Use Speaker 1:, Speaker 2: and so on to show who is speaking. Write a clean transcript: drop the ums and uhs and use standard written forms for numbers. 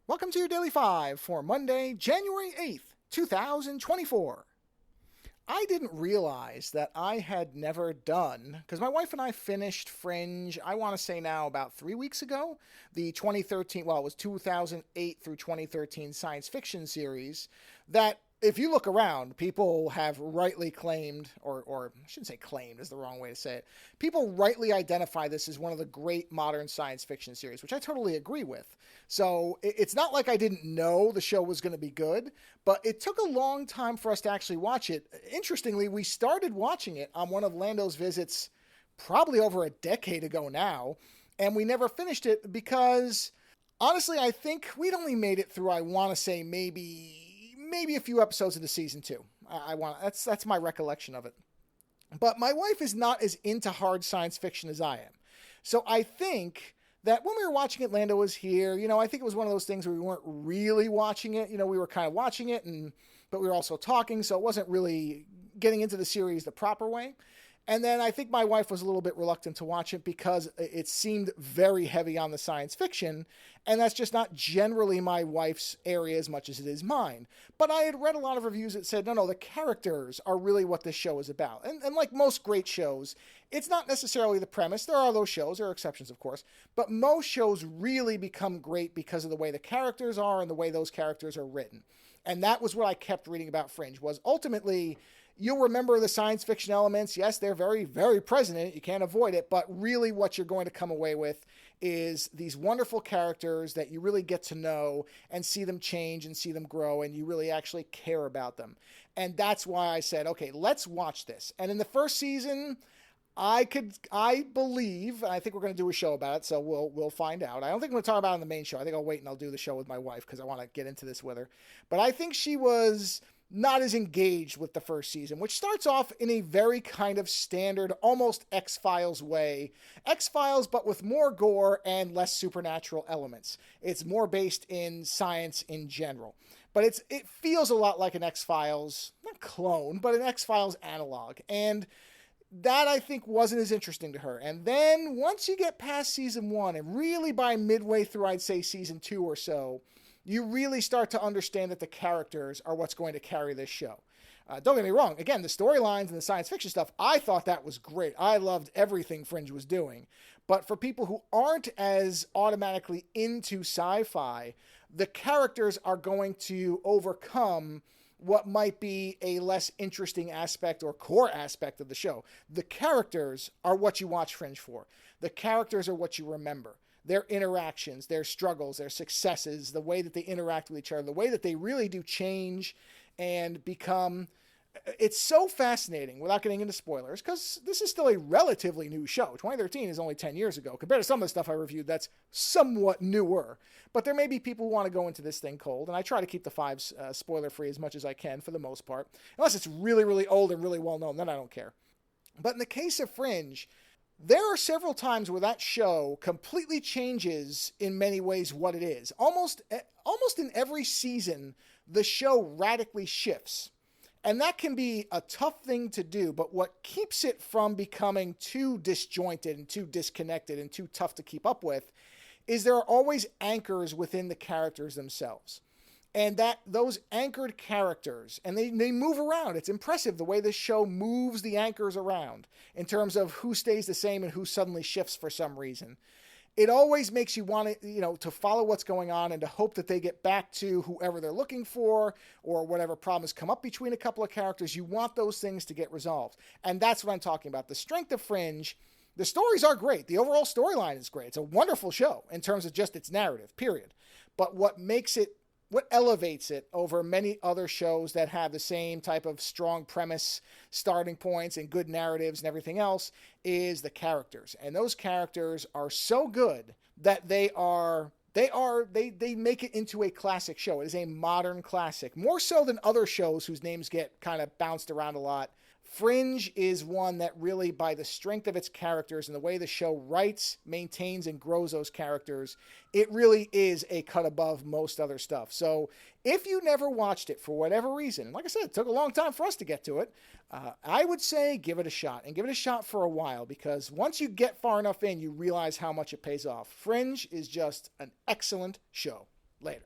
Speaker 1: Welcome to your Daily 5 for Monday, January 8th, 2024. I didn't realize that I had never done, because my wife and I finished Fringe, I want to say now about 3 weeks ago, the 2013, well, it was 2008 through 2013 science fiction series that if you look around, people have rightly claimed, or I shouldn't say claimed is the wrong way to say it. People rightly identify this as one of the great modern science fiction series, which I totally agree with. So it's not like I didn't know the show was going to be good, but it took a long time for us to actually watch it. Interestingly, we started watching it on one of Lando's visits probably over a decade ago now, and we never finished it because honestly, I think we'd only made it through, I want to say maybe a few episodes of the season two. That's my recollection of it. But my wife is not as into hard science fiction as I am. So I think that when we were watching it, Lando was here. I think it was one of those things where we weren't really watching it. We were kind of watching it, but we were also talking, so it wasn't really getting into the series the proper way. And then I think my wife was a little bit reluctant to watch it because it seemed very heavy on the science fiction, and that's just not generally my wife's area as much as it is mine. But I had read a lot of reviews that said, no, the characters are really what this show is about. And like most great shows, it's not necessarily the premise. There are those shows, there are exceptions, of course, but most shows really become great because of the way the characters are and the way those characters are written. And that was what I kept reading about Fringe, was ultimately, you'll remember the science fiction elements. Yes, they're very, very present in it. You can't avoid it. But really what you're going to come away with is these wonderful characters that you really get to know and see them change and see them grow, and you really actually care about them. And that's why I said, okay, let's watch this. And in the first season, I believe, and I think we're going to do a show about it, so we'll find out. I don't think I'm going to talk about it on the main show. I think I'll wait and I'll do the show with my wife because I want to get into this with her. But I think she was not as engaged with the first season, which starts off in a very kind of standard, almost X-Files way. X-Files, but with more gore and less supernatural elements. It's more based in science in general. But it feels a lot like an X-Files, not clone, but an X-Files analog. And that, I think, wasn't as interesting to her. And then once you get past season one, and really by midway through, I'd say season two or so, you really start to understand that the characters are what's going to carry this show. Don't get me wrong. Again, the storylines and the science fiction stuff, I thought that was great. I loved everything Fringe was doing. But for people who aren't as automatically into sci-fi, the characters are going to overcome what might be a less interesting aspect or core aspect of the show. The characters are what you watch Fringe for. The characters are what you remember. Their interactions, their struggles, their successes, the way that they interact with each other, the way that they really do change and become. It's so fascinating, without getting into spoilers, because this is still a relatively new show. 2013 is only 10 years ago, compared to some of the stuff I reviewed that's somewhat newer. But there may be people who want to go into this thing cold, and I try to keep the fives spoiler-free as much as I can for the most part. Unless it's really, really old and really well-known, then I don't care. But in the case of Fringe, there are several times where that show completely changes in many ways what it is. Almost in every season, the show radically shifts. And that can be a tough thing to do, but what keeps it from becoming too disjointed and too disconnected and too tough to keep up with is there are always anchors within the characters themselves. And that those anchored characters, and they move around. It's impressive the way this show moves the anchors around in terms of who stays the same and who suddenly shifts for some reason. It always makes you want to follow what's going on and to hope that they get back to whoever they're looking for or whatever problems come up between a couple of characters. You want those things to get resolved. And that's what I'm talking about. The strength of Fringe, the stories are great. The overall storyline is great. It's a wonderful show in terms of just its narrative, period. But what elevates it over many other shows that have the same type of strong premise, starting points, and good narratives and everything else is the characters. And those characters are so good that they make it into a classic show. It is a modern classic, more so than other shows whose names get kind of bounced around a lot. Fringe is one that really, by the strength of its characters and the way the show writes, maintains, and grows those characters, it really is a cut above most other stuff. So if you never watched it for whatever reason, like I said, it took a long time for us to get to it, I would say give it a shot, and give it a shot for a while, because once you get far enough in, you realize how much it pays off. Fringe is just an excellent show. Later.